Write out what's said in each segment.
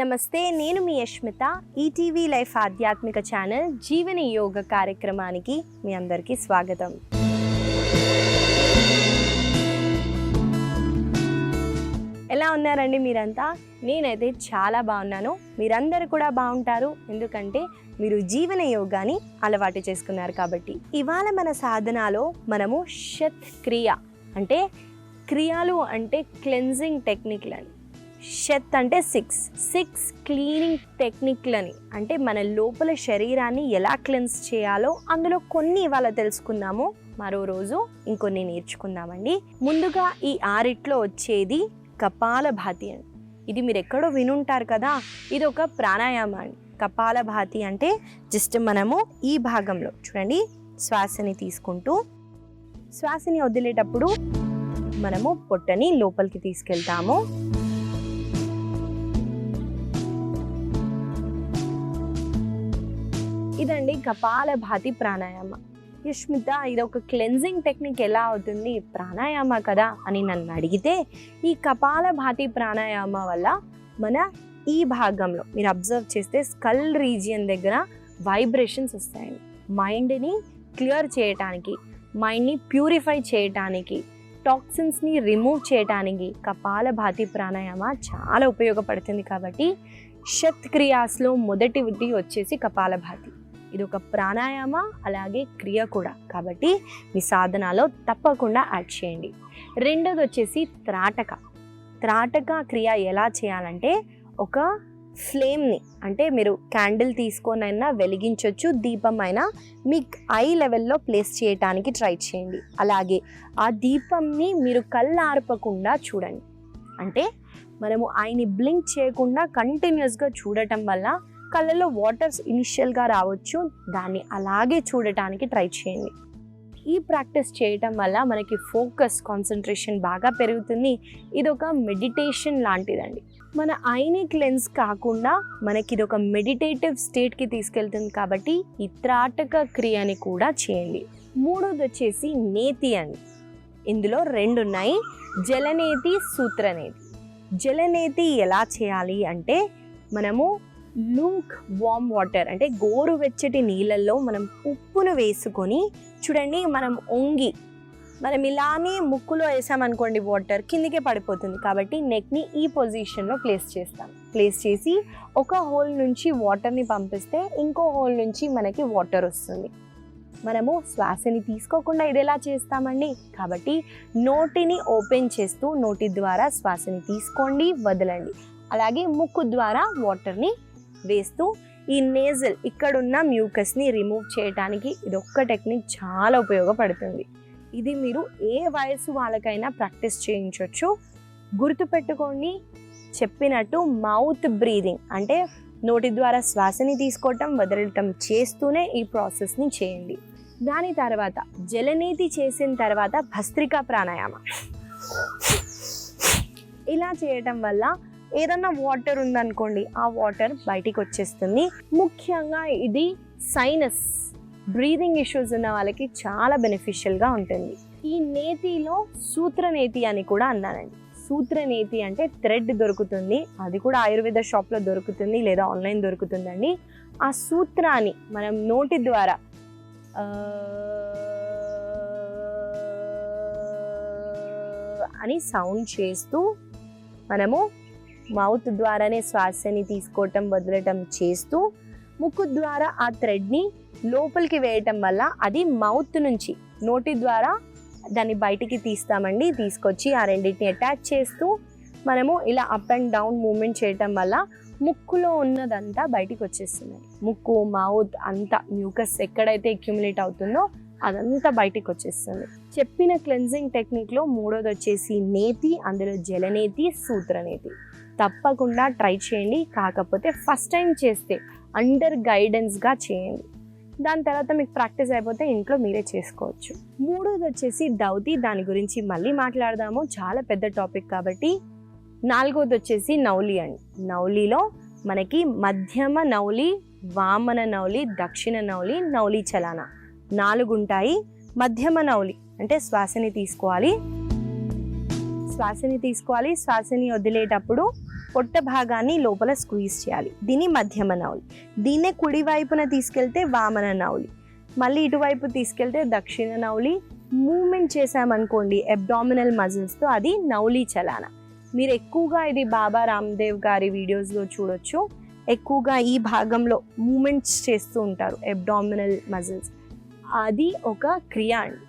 నమస్తే, నేను మీ యష్మిత. ETV life ఆధ్యాత్మిక ఛానల్ జీవన యోగ కార్యక్రమానికి మీ అందరికీ స్వాగతం. ఎలా ఉన్నారండి మీరంతా? నేనైతే చాలా బాగున్నాను. మీరందరూ కూడా బాగుంటారు, ఎందుకంటే మీరు జీవన యోగాని అలవాటు చేసుకున్నారు కాబట్టి. ఇవాళ మన సాధనలో మనము షత్ క్రియ అంటే క్రియలు అంటే క్లెన్జింగ్ టెక్నిక్లని, షత్ అంటే సిక్స్ క్లీనింగ్ టెక్నిక్లని, అంటే మన లోపల శరీరాన్ని ఎలా క్లెన్స్ చేయాలో అందులో కొన్ని ఇవాళ తెలుసుకుందాము. మరో రోజు ఇంకొన్ని నేర్చుకుందామండి. ముందుగా ఈ ఆరిట్లో వచ్చేది కపాలభాతి అండి. ఇది మీరు ఎక్కడో వినుంటారు కదా. ఇది ఒక ప్రాణాయామం అండి. కపాలభాతి అంటే జస్ట్ మనము ఈ భాగంలో చూడండి, శ్వాసని తీసుకుంటూ శ్వాసని వదిలేటప్పుడు మనము పొట్టని లోపలికి తీసుకెళ్తాము. ఇదండి కపాలభాతి ప్రాణాయామ. యష్మిత, ఇది ఒక క్లెన్జింగ్ టెక్నిక్ ఎలా అవుతుంది, ప్రాణాయామ కదా అని నన్ను అడిగితే, ఈ కపాలభాతి ప్రాణాయామ వల్ల మన ఈ భాగంలో మీరు అబ్జర్వ్ చేస్తే స్కల్ రీజియన్ దగ్గర వైబ్రేషన్స్ వస్తాయండి. మైండ్ని క్లియర్ చేయటానికి, మైండ్ని ప్యూరిఫై చేయటానికి, టాక్సిన్స్ని రిమూవ్ చేయటానికి కపాలభాతి ప్రాణాయామ చాలా ఉపయోగపడుతుంది. కాబట్టి షత్ క్రియాస్లో మొదటిది వచ్చేసి కపాలభాతి. ఇది ఒక ప్రాణాయామ, అలాగే క్రియ కూడా. కాబట్టి మీ సాధనలో తప్పకుండా యాడ్ చేయండి. రెండోది వచ్చేసి త్రాటక క్రియ ఎలా చేయాలంటే, ఒక ఫ్లేమ్ని, అంటే మీరు క్యాండిల్ తీసుకొనైనా వెలిగించవచ్చు, దీపం అయినా మీ ఐ లెవెల్లో ప్లేస్ చేయడానికి ట్రై చేయండి. అలాగే ఆ దీపంని మీరు కళ్ళార్పకుండా చూడండి. అంటే మనము ఐని బ్లింక్ చేయకుండా కంటిన్యూస్గా చూడటం వల్ల కళ్ళలో వాటర్స్ ఇనిషియల్గా రావచ్చు, దాన్ని అలాగే చూడటానికి ట్రై చేయండి. ఈ ప్రాక్టీస్ చేయటం వల్ల మనకి ఫోకస్, కాన్సన్ట్రేషన్ బాగా పెరుగుతుంది. ఇది ఒక మెడిటేషన్ లాంటిదండి. మన ఐని క్లెన్స్ కాకుండా మనకి ఇది ఒక మెడిటేటివ్ స్టేట్కి తీసుకెళ్తుంది. కాబట్టి ఈ త్రాటక క్రియని కూడా చేయండి. మూడోది వచ్చేసి నేతి అండి. ఇందులో రెండు ఉన్నాయి, జలనేతి, సూత్రనేతి. జలనేతి ఎలా చేయాలి అంటే, మనము లూక్ వామ్ వాటర్ అంటే గోరువెచ్చటి నీళ్ళల్లో మనం ఉప్పును వేసుకొని చూడండి, మనం మనం ఇలానే ముక్కులో వేసామనుకోండి, వాటర్ కిందికే పడిపోతుంది. కాబట్టి నెక్ని ఈ పొజిషన్లో ప్లేస్ చేసి ఒక హోల్ నుంచి వాటర్ని పంపిస్తే ఇంకో హోల్ నుంచి మనకి వాటర్ వస్తుంది. మనము శ్వాసని తీసుకోకుండా ఇది ఎలా చేస్తామండి. కాబట్టి నోటిని ఓపెన్ చేస్తూ నోటి ద్వారా శ్వాసని తీసుకోండి, వదలండి. అలాగే ముక్కు ద్వారా వాటర్ని వేస్తూ ఈ నేజల్ ఇక్కడున్న మ్యూకస్ని రిమూవ్ చేయడానికి ఇది ఒక్క టెక్నిక్ చాలా ఉపయోగపడుతుంది. ఇది మీరు ఏ వయసు వాళ్ళకైనా ప్రాక్టీస్ చేయించవచ్చు. గుర్తుపెట్టుకోండి, చెప్పినట్టు మౌత్ బ్రీదింగ్ అంటే నోటి ద్వారా శ్వాసని తీసుకోవటం, వదలటం చేస్తూనే ఈ ప్రాసెస్ని చేయండి. దాని తర్వాత జలనేతి చేసిన తర్వాత భస్త్రికా ప్రాణాయామ. ఇలా చేయటం వల్ల ఏదన్నా వాటర్ ఉందనుకోండి, ఆ వాటర్ బయటికి వచ్చేస్తుంది. ముఖ్యంగా ఇది సైనస్, బ్రీదింగ్ ఇష్యూస్ ఉన్న వాళ్ళకి చాలా బెనిఫిషియల్గా ఉంటుంది. ఈ నేతిలో సూత్రనేతి అని కూడా అన్నానండి. సూత్రనేతి అంటే థ్రెడ్ దొరుకుతుంది, అది కూడా ఆయుర్వేద షాప్లో దొరుకుతుంది లేదా ఆన్లైన్ దొరుకుతుందండి. ఆ సూత్రాన్ని మనం నోటి ద్వారా అని సౌండ్ చేస్తూ మనము మౌత్ ద్వారానే శ్వాసని తీసుకోవటం, వదలటం చేస్తూ ముక్కు ద్వారా ఆ థ్రెడ్ని లోపలికి వేయటం వల్ల అది మౌత్ నుంచి నోటి ద్వారా దాన్ని బయటికి తీస్తామండి. తీసుకొచ్చి ఆ రెండింటిని అటాచ్ చేస్తూ మనము ఇలా అప్ అండ్ డౌన్ మూమెంట్ చేయటం వల్ల ముక్కులో ఉన్నదంతా బయటికి వచ్చేస్తుంది. ముక్కు, మౌత్ అంతా మ్యూకస్ ఎక్కడైతే అక్యుములేట్ అవుతుందో అదంతా బయటికి వచ్చేస్తుంది. చెప్పిన క్లెన్జింగ్ టెక్నిక్లో మూడోది వచ్చేసి నేతి, అందులో జలనేతి, సూత్రనేతి. తప్పకుండా ట్రై చేయండి. కాకపోతే ఫస్ట్ టైం చేస్తే అండర్ గైడెన్స్గా చేయండి. దాని తర్వాత మీకు ప్రాక్టీస్ అయిపోతే ఇంట్లో మీరే చేసుకోవచ్చు. మూడోది వచ్చేసి దౌతి. దాని గురించి మళ్ళీ మాట్లాడదాము, చాలా పెద్ద టాపిక్ కాబట్టి. నాలుగోది వచ్చేసి నౌలి అండి. నౌలిలో మనకి మధ్యమ నౌలి, వామన నౌలి, దక్షిణ నౌలి, నౌలి చలాన 4 ఉంటాయి. మధ్యమ నౌలి అంటే శ్వాసని తీసుకోవాలి, శ్వాసని వదిలేటప్పుడు పొట్ట భాగాన్ని లోపల స్క్వీజ్ చేయాలి. దీన్ని మధ్యమ నౌలి. దీన్నే కుడి వైపున తీసుకెళ్తే వామన నౌలి, మళ్ళీ ఇటువైపు తీసుకెళ్తే దక్షిణ నౌలి. మూమెంట్ చేసామనుకోండి అబ్డామినల్ మజిల్స్తో, అది నౌలి చలాన. మీరు ఎక్కువగా ఇది బాబా రామ్దేవ్ గారి వీడియోస్లో చూడొచ్చు. ఎక్కువగా ఈ భాగంలో మూమెంట్స్ చేస్తూ ఉంటారు అబ్డామినల్ మజిల్స్. అది ఒక క్రియ అండి,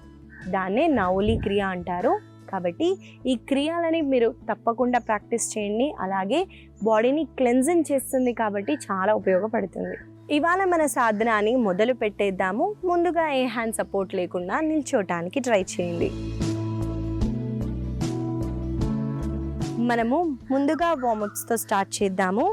దాన్నే నౌలి క్రియ అంటారు. కాబట్టి ఈ క్రియలని మీరు తప్పకుండా ప్రాక్టీస్ చేయండి. అలాగే బాడీని క్లెన్జింగ్ చేస్తుంది కాబట్టి చాలా ఉపయోగపడుతుంది. ఇవాళ మన సాధనాన్ని మొదలు పెట్టేద్దాము. ముందుగా ఏ హ్యాండ్ సపోర్ట్ లేకుండా నిల్చోటానికి ట్రై చేయండి. మనము ముందుగా వార్మప్స్తో స్టార్ట్ చేద్దాము.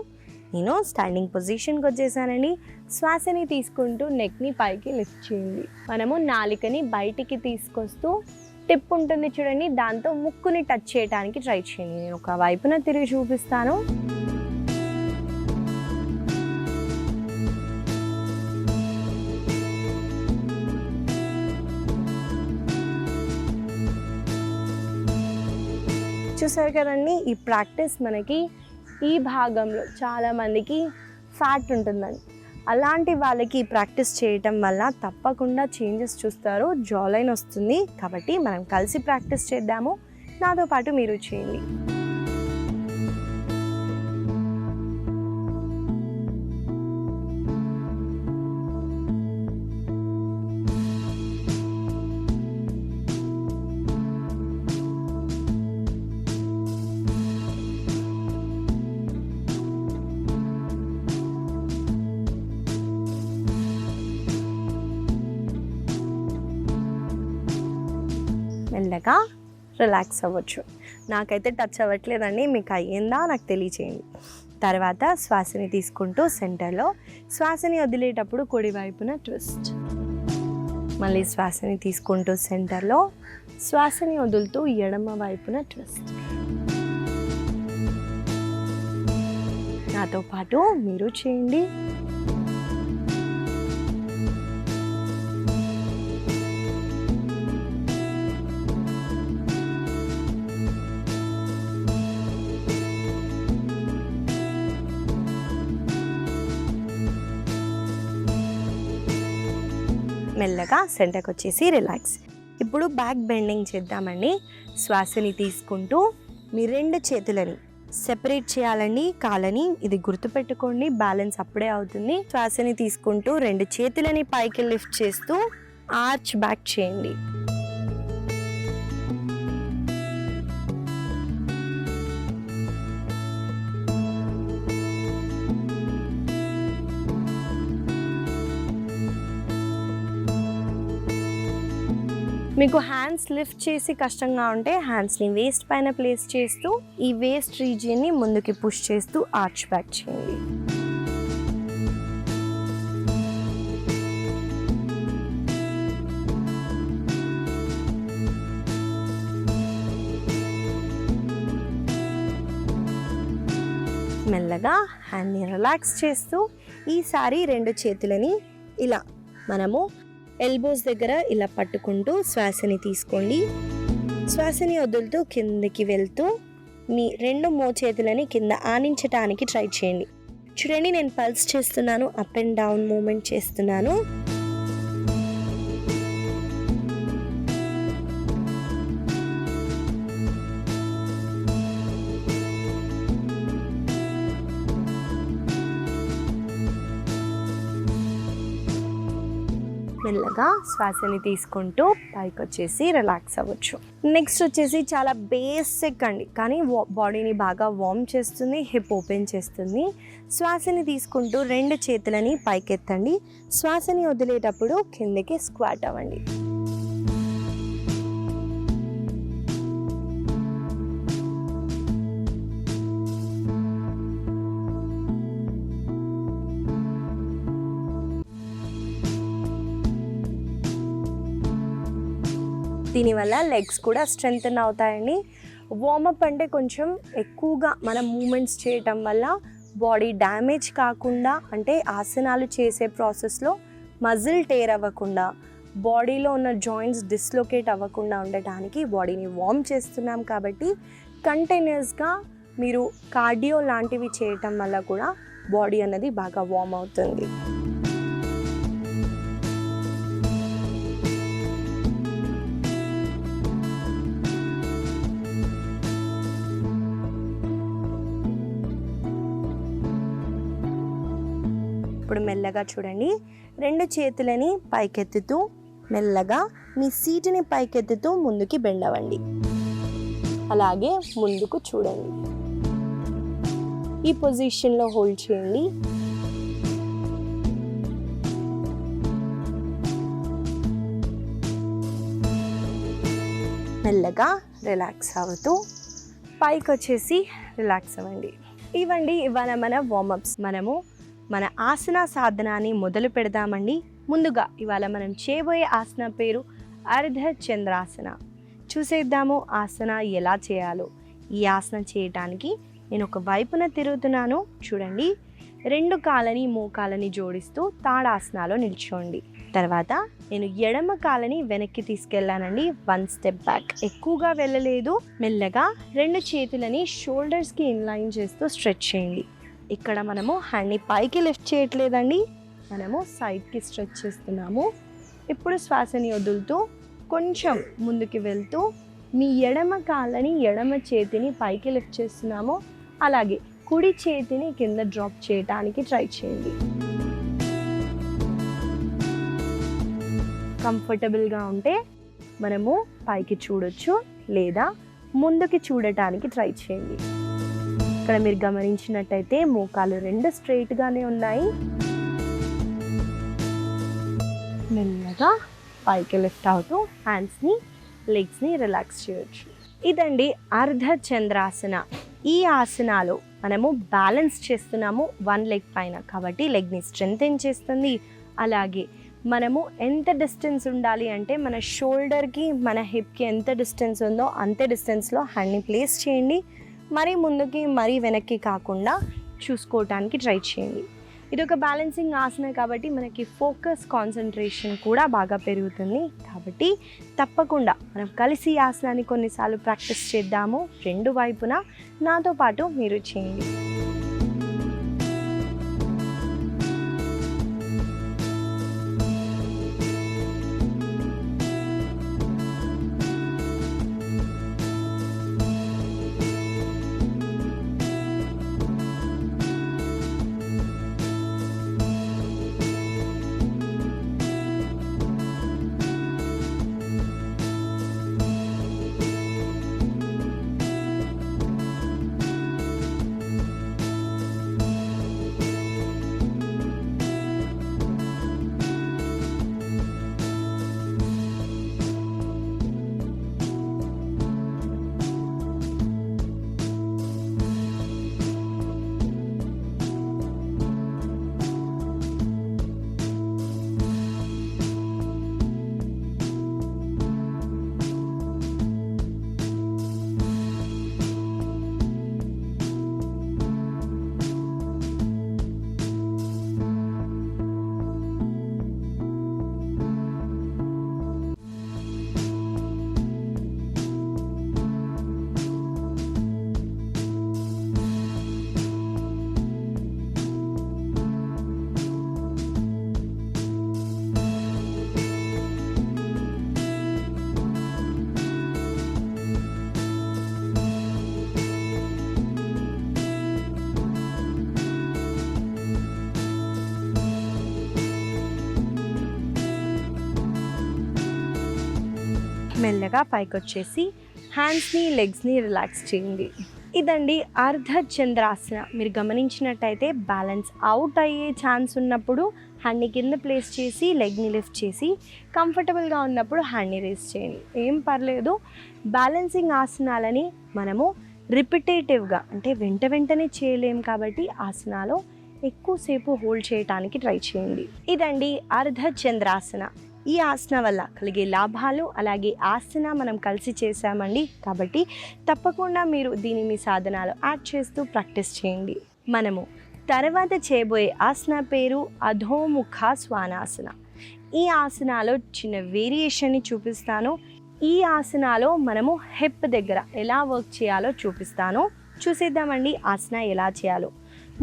నేను స్టాండింగ్ పొజిషన్కి వచ్చేసానండి. శ్వాసని తీసుకుంటూ నెక్ని పైకి లిఫ్ట్ చేయండి. మనము నాలికని బయటికి తీసుకొస్తూ టిప్ ఉంటుంది చూడండి, దాంతో ముక్కుని టచ్ చేయడానికి ట్రై చేయండి. నేను ఒక వైపున తిరిగి చూపిస్తాను. చూసారు కదండి, ఈ ప్రాక్టీస్ మనకి ఈ భాగంలో చాలామందికి ఫ్యాట్ ఉంటుందండి. అలాంటి వాళ్ళకి ఈ ప్రాక్టీస్ చేయటం వల్ల తప్పకుండా చేంజెస్ చూస్తారు, జాలైన్ వస్తుంది. కాబట్టి మనం కలిసి ప్రాక్టీస్ చేద్దాము. నాతో పాటు మీరు చేయండి. మెల్లగా రిలాక్స్ అవ్వచ్చు. నాకైతే టచ్ అవ్వట్లేదండి, మీకు అయ్యిందా నాకు తెలియచేయండి. తర్వాత శ్వాసని తీసుకుంటూ సెంటర్లో, శ్వాసని వదిలేటప్పుడు కుడి వైపున ట్విస్ట్. మళ్ళీ శ్వాసని తీసుకుంటూ సెంటర్లో, శ్వాసని వదులుతూ ఎడమ వైపున ట్విస్ట్. నాతో పాటు మీరు చేయండి. మెల్లగా సెంటర్కి వచ్చేసి రిలాక్స్. ఇప్పుడు బ్యాక్ బెండింగ్ చేద్దామండి. శ్వాసని తీసుకుంటూ మీ రెండు చేతులని సెపరేట్ చేయాలండి కాళ్ళని. ఇది గుర్తుపెట్టుకోండి, బ్యాలెన్స్ అప్పుడే అవుతుంది. శ్వాసని తీసుకుంటూ రెండు చేతులని పైకి లిఫ్ట్ చేస్తూ ఆర్చ్ బ్యాక్ చేయండి. మీకు హ్యాండ్స్ లిఫ్ట్ చేసి కష్టంగా ఉంటే హ్యాండ్స్ని వేస్ట్ పైన ప్లేస్ చేస్తూ ఈ వేస్ట్ రీజియన్ని ముందుకి పుష్ చేస్తూ ఆర్చ్ బ్యాక్ చేయండి. మెల్లగా హ్యాండ్ని రిలాక్స్ చేస్తూ ఈసారి రెండు చేతులని ఇలా మనము ఎల్బోస్ దగ్గర ఇలా పట్టుకుంటూ శ్వాసని తీసుకోండి. శ్వాసని వదులుతూ కిందకి వెళ్తూ మీ రెండు మోచేతులని కింద ఆనించటానికి ట్రై చేయండి. చూడండి, నేను పల్స్ చేస్తున్నాను, అప్ అండ్ డౌన్ మూమెంట్ చేస్తున్నాను. మెల్లగా శ్వాసని తీసుకుంటూ పైకి వచ్చేసి రిలాక్స్ అవ్వచ్చు. నెక్స్ట్ వచ్చేసి చాలా బేసిక్ అండి, కానీ బాడీని బాగా వార్మ్ చేస్తుంది, హిప్ ఓపెన్ చేస్తుంది. శ్వాసని తీసుకుంటూ రెండు చేతులని పైకెత్తండి. శ్వాసని వదిలేటప్పుడు కిందకి స్క్వాట్ అవ్వండి. దీనివల్ల లెగ్స్ కూడా స్ట్రెంగ్తన్ అవుతాయండి. వార్మప్ అంటే కొంచెం ఎక్కువగా మనం మూమెంట్స్ చేయటం వల్ల బాడీ డ్యామేజ్ కాకుండా, అంటే ఆసనాలు చేసే ప్రాసెస్లో మజిల్ టేర్ అవ్వకుండా, బాడీలో ఉన్న జాయింట్స్ డిస్లొకేట్ అవ్వకుండా ఉండటానికి బాడీని వార్మ్ చేస్తున్నాం. కాబట్టి కంటిన్యూస్గా మీరు కార్డియో లాంటివి చేయటం వల్ల కూడా బాడీ అనేది బాగా వార్మ్ అవుతుంది. ఇప్పుడు మెల్లగా చూడండి, 2 చేతులని పైకెత్తుతూ మెల్లగా మీ సీటుని పైకెత్తుతూ ముందుకి బెండ్ అవ్వండి. అలాగే ముందుకు చూడండి. ఈ పొజిషన్లో హోల్డ్ చేయండి. మెల్లగా రిలాక్స్ అవుతూ పైకి వచ్చేసి రిలాక్స్ అవ్వండి. ఇవాళ మన వార్మప్స్. మనము మన ఆసన సాధనాన్ని మొదలు పెడదామండి. ముందుగా ఇవాళ మనం చేయబోయే ఆసన పేరు అర్ధ చంద్రాసన. చూసేద్దాము ఆసన ఎలా చేయాలో. ఈ ఆసన చేయటానికి నేను ఒక వైపున తిరుగుతున్నాను. చూడండి, 2 కాళ్ళని మోకాలని జోడిస్తూ తాడాసనాలో నిల్చోండి. తర్వాత నేను ఎడమ కాళ్ళని వెనక్కి తీసుకెళ్ళానండి. 1 స్టెప్ బ్యాక్. ఎక్కువగా వెళ్ళలేదు. మెల్లగా 2 చేతులని షోల్డర్స్కి ఇన్లైన్ చేస్తూ స్ట్రెచ్ చేయండి. ఇక్కడ మనము హ్యాండ్ని పైకి లిఫ్ట్ చేయట్లేదండి, మనము సైడ్కి స్ట్రెచ్ చేస్తున్నాము. ఇప్పుడు శ్వాసని వదులుతూ కొంచెం ముందుకు వెళ్తూ మీ ఎడమ కాళ్ళని ఎడమ చేతిని పైకి లిఫ్ట్ చేస్తున్నాము. అలాగే కుడి చేతిని కింద డ్రాప్ చేయడానికి ట్రై చేయండి. కంఫర్టబుల్గా ఉంటే మనము పైకి చూడొచ్చు లేదా ముందుకి చూడటానికి ట్రై చేయండి. ఇక్కడ మీరు గమనించినట్టయితే మోకాలు 2 స్ట్రైట్గానే ఉన్నాయి. మెల్లగా పైకి లిఫ్ట్ అవుతూ హ్యాండ్స్ని లెగ్స్ని రిలాక్స్ చేయొచ్చు. ఇదండి అర్ధ చంద్రాసన. ఈ ఆసనాలో మనము బ్యాలెన్స్ చేస్తున్నాము 1 లెగ్ పైన, కాబట్టి లెగ్ని స్ట్రెంగ్తెన్ చేస్తుంది. అలాగే మనము ఎంత డిస్టెన్స్ ఉండాలి అంటే మన షోల్డర్కి మన హిప్కి ఎంత డిస్టెన్స్ ఉందో అంతే డిస్టెన్స్లో హ్యాండ్ని ప్లేస్ చేయండి. మరీ ముందుకి మరీ వెనక్కి కాకుండా చూసుకోవటానికి ట్రై చేయండి. ఇది ఒక బ్యాలెన్సింగ్ ఆసన కాబట్టి మనకి ఫోకస్, కాన్సన్ట్రేషన్ కూడా బాగా పెరుగుతుంది. కాబట్టి తప్పకుండా మనం కలిసి ఈ ఆసనాన్ని కొన్నిసార్లు ప్రాక్టీస్ చేద్దాము. 2 వైపున నాతో పాటు మీరు చేయండి. మెల్లగా పైకి వచ్చేసి హ్యాండ్స్ని లెగ్స్ని రిలాక్స్ చేయండి. ఇదండి అర్ధ చంద్రాసన. మీరు గమనించినట్టయితే బ్యాలెన్స్ అవుట్ అయ్యే ఛాన్స్ ఉన్నప్పుడు హ్యాండ్ని కింద ప్లేస్ చేసి లెగ్ని లిఫ్ట్ చేసి, కంఫర్టబుల్గా ఉన్నప్పుడు హ్యాండ్ని రేస్ చేయండి. ఏం పర్లేదు. బ్యాలెన్సింగ్ ఆసనాలని మనము రిపిటేటివ్గా అంటే వెంటనే చేయలేము కాబట్టి ఆసనాలు ఎక్కువసేపు హోల్డ్ చేయడానికి ట్రై చేయండి. ఇదండి అర్ధ చంద్రాసన. ఈ ఆసన వల్ల కలిగే లాభాలు, అలాగే ఆసన మనం కలిసి చేసామండి కాబట్టి తప్పకుండా మీరు దీన్ని మీ సాధనాలు యాడ్ చేస్తూ ప్రాక్టీస్ చేయండి. మనము తర్వాత చేయబోయే ఆసన పేరు అధోముఖ శ్వానాసన. ఈ ఆసనాలో చిన్న వేరియేషన్ని చూపిస్తాను. ఈ ఆసనాలో మనము హిప్ దగ్గర ఎలా వర్క్ చేయాలో చూపిస్తాను. చూసేద్దామండి ఆసన ఎలా చేయాలో.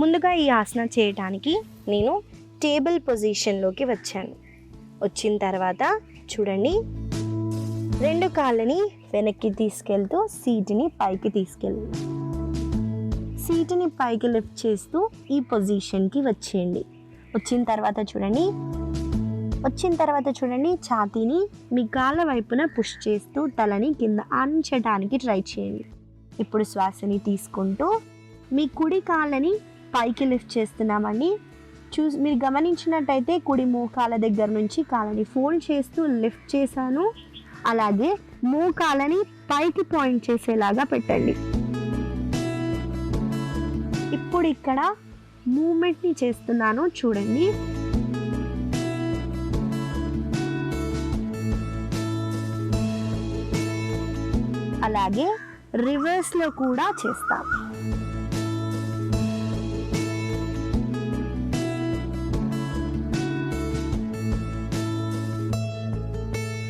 ముందుగా ఈ ఆసన చేయటానికి నేను టేబుల్ పొజిషన్లోకి వచ్చాను. వచ్చిన తర్వాత చూడండి, 2 కాళ్ళని వెనక్కి తీసుకెళ్తూ సీటుని పైకి తీసుకెళ్ళి సీటుని పైకి లిఫ్ట్ చేస్తూ ఈ పొజిషన్కి వచ్చేయండి. వచ్చిన తర్వాత చూడండి ఛాతీని మీ కాళ్ళ వైపున పుష్ చేస్తూ తలని కింద ఆనించడానికి ట్రై చేయండి. ఇప్పుడు శ్వాసని తీసుకుంటూ మీ కుడి కాళ్ళని పైకి లిఫ్ట్ చేస్తున్నామండి. మీరు గమనించినట్టయితే కుడి మోకాళ్ళ దగ్గర నుంచి కాళ్ళని ఫోల్డ్ చేస్తూ లిఫ్ట్ చేశాను. అలాగే మోకాళ్ళని పైకి పాయింట్ చేసేలాగా పెట్టండి. ఇప్పుడు ఇక్కడ మూమెంట్ని చేస్తున్నాను చూడండి. అలాగే రివర్స్లో కూడా చేస్తాం.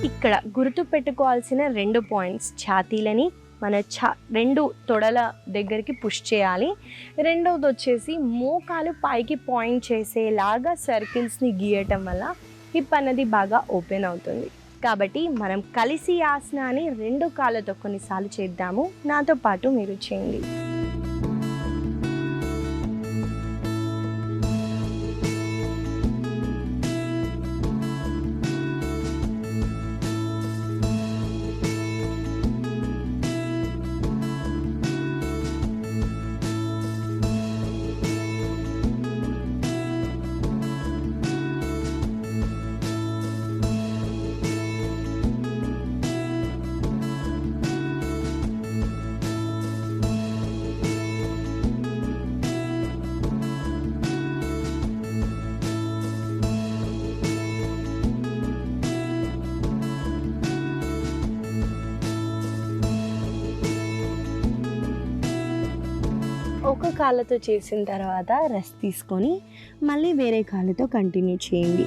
ఇక్కడ గుర్తు పెట్టుకోవాల్సిన 2 పాయింట్స్, ఛాతీలని మన 2 తొడల దగ్గరికి పుష్ చేయాలి. రెండవది వచ్చేసి మోకాలు పైకి పాయింట్ చేసేలాగా సర్కిల్స్ని గీయటం వల్ల హిప్ అన్నది బాగా ఓపెన్ అవుతుంది. కాబట్టి మనం కలిసి ఆసనాన్ని 2 కాళ్ళతో కొన్నిసార్లు చేద్దాము. నాతో పాటు మీరు చేయండి. ఒక కాళ్ళతో చేసిన తర్వాత రెస్ట్ తీసుకొని మళ్ళీ వేరే కాళ్ళతో కంటిన్యూ చేయండి.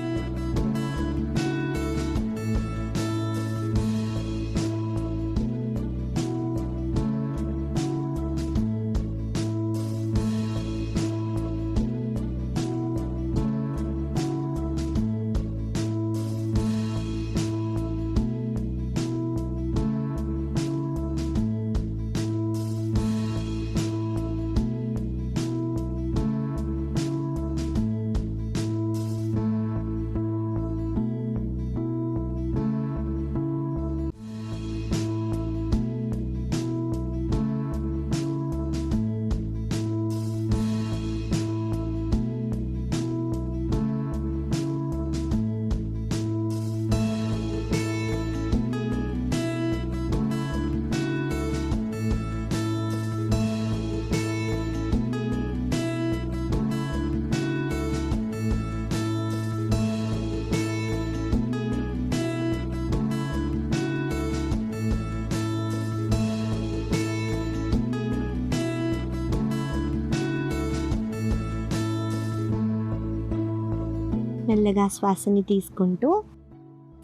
మెల్లగా శ్వాసని తీసుకుంటూ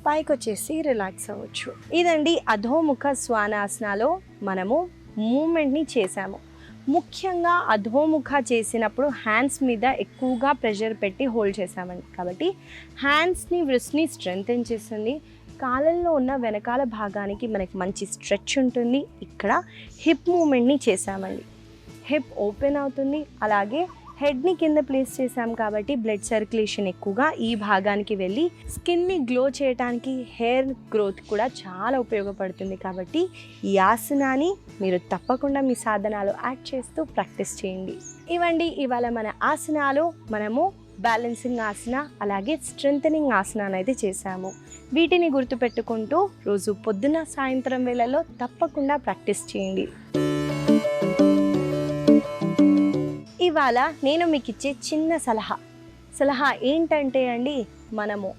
పైకి వచ్చేసి రిలాక్స్ అవ్వచ్చు. ఇదండి అధోముఖ శ్వానాసనాలో మనము మూమెంట్ని చేసాము. ముఖ్యంగా అధోముఖ చేసినప్పుడు హ్యాండ్స్ మీద ఎక్కువగా ప్రెషర్ పెట్టి హోల్డ్ చేసామండి. కాబట్టి హ్యాండ్స్ని వ్రిస్ట్ని స్ట్రెంగ్తెన్ చేస్తుంది. కాళ్ళల్లో ఉన్న వెనకాల భాగానికి మనకి మంచి స్ట్రెచ్ ఉంటుంది. ఇక్కడ హిప్ మూమెంట్ని చేసామండి. హిప్ ఓపెన్ అవుతుంది. అలాగే హెడ్ని కింద ప్లేస్ చేసాం కాబట్టి బ్లడ్ సర్క్యులేషన్ ఎక్కువగా ఈ భాగానికి వెళ్ళి స్కిన్ని గ్లో చేయడానికి, హెయిర్ గ్రోత్ కూడా చాలా ఉపయోగపడుతుంది. కాబట్టి ఈ ఆసనాన్ని మీరు తప్పకుండా మీ సాధనాలు యాడ్ చేస్తూ ప్రాక్టీస్ చేయండి. ఇవండి ఇవాళ మన ఆసనాలు. మనము బ్యాలెన్సింగ్ ఆసన అలాగే స్ట్రెంథనింగ్ ఆసనాన్ని అయితే చేసాము. వీటిని గుర్తుపెట్టుకుంటూ రోజు పొద్దున సాయంత్రం వేళల్లో తప్పకుండా ప్రాక్టీస్ చేయండి. ఇవాళ నేను మీకు ఇచ్చే చిన్న సలహా ఏంటంటే అండి, మనము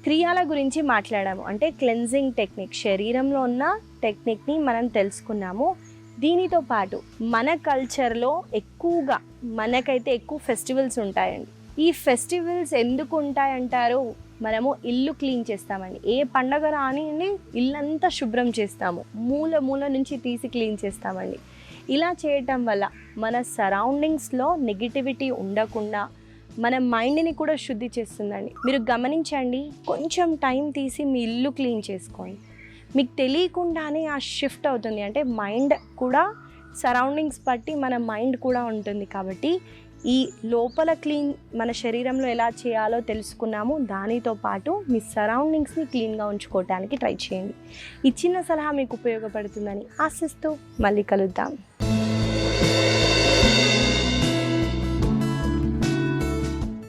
క్రియాల గురించి మాట్లాడాము. అంటే క్లెన్జింగ్ టెక్నిక్, శరీరంలో ఉన్న టెక్నిక్ని మనం తెలుసుకున్నాము. దీనితో పాటు మన కల్చర్లో మనకైతే ఎక్కువ ఫెస్టివల్స్ ఉంటాయండి. ఈ ఫెస్టివల్స్ ఎందుకు ఉంటాయంటారు? మనము ఇల్లు క్లీన్ చేస్తామండి. ఏ పండగ రాని ఇల్లంతా శుభ్రం చేస్తాము. మూల నుంచి తీసి క్లీన్ చేస్తామండి. ఇలా చేయటం వల్ల మన సరౌండింగ్స్లో నెగిటివిటీ ఉండకుండా మన మైండ్ని కూడా శుద్ధి చేస్తుందండి. మీరు గమనించండి, కొంచెం టైం తీసి మీ ఇల్లు క్లీన్ చేసుకోండి, మీకు తెలియకుండానే ఆ షిఫ్ట్ అవుతుంది. అంటే మైండ్ కూడా సరౌండింగ్స్ బట్టి మన మైండ్ కూడా ఉంటుంది. కాబట్టి ఈ లోపల క్లీన్ మన శరీరంలో ఎలా చేయాలో తెలుసుకున్నాము. దానితో పాటు మీ సరౌండింగ్స్ని క్లీన్గా ఉంచుకోవడానికి ట్రై చేయండి. ఈ చిన్న సలహా మీకు ఉపయోగపడుతుందని ఆశిస్తూ మళ్ళీ కలుద్దాం.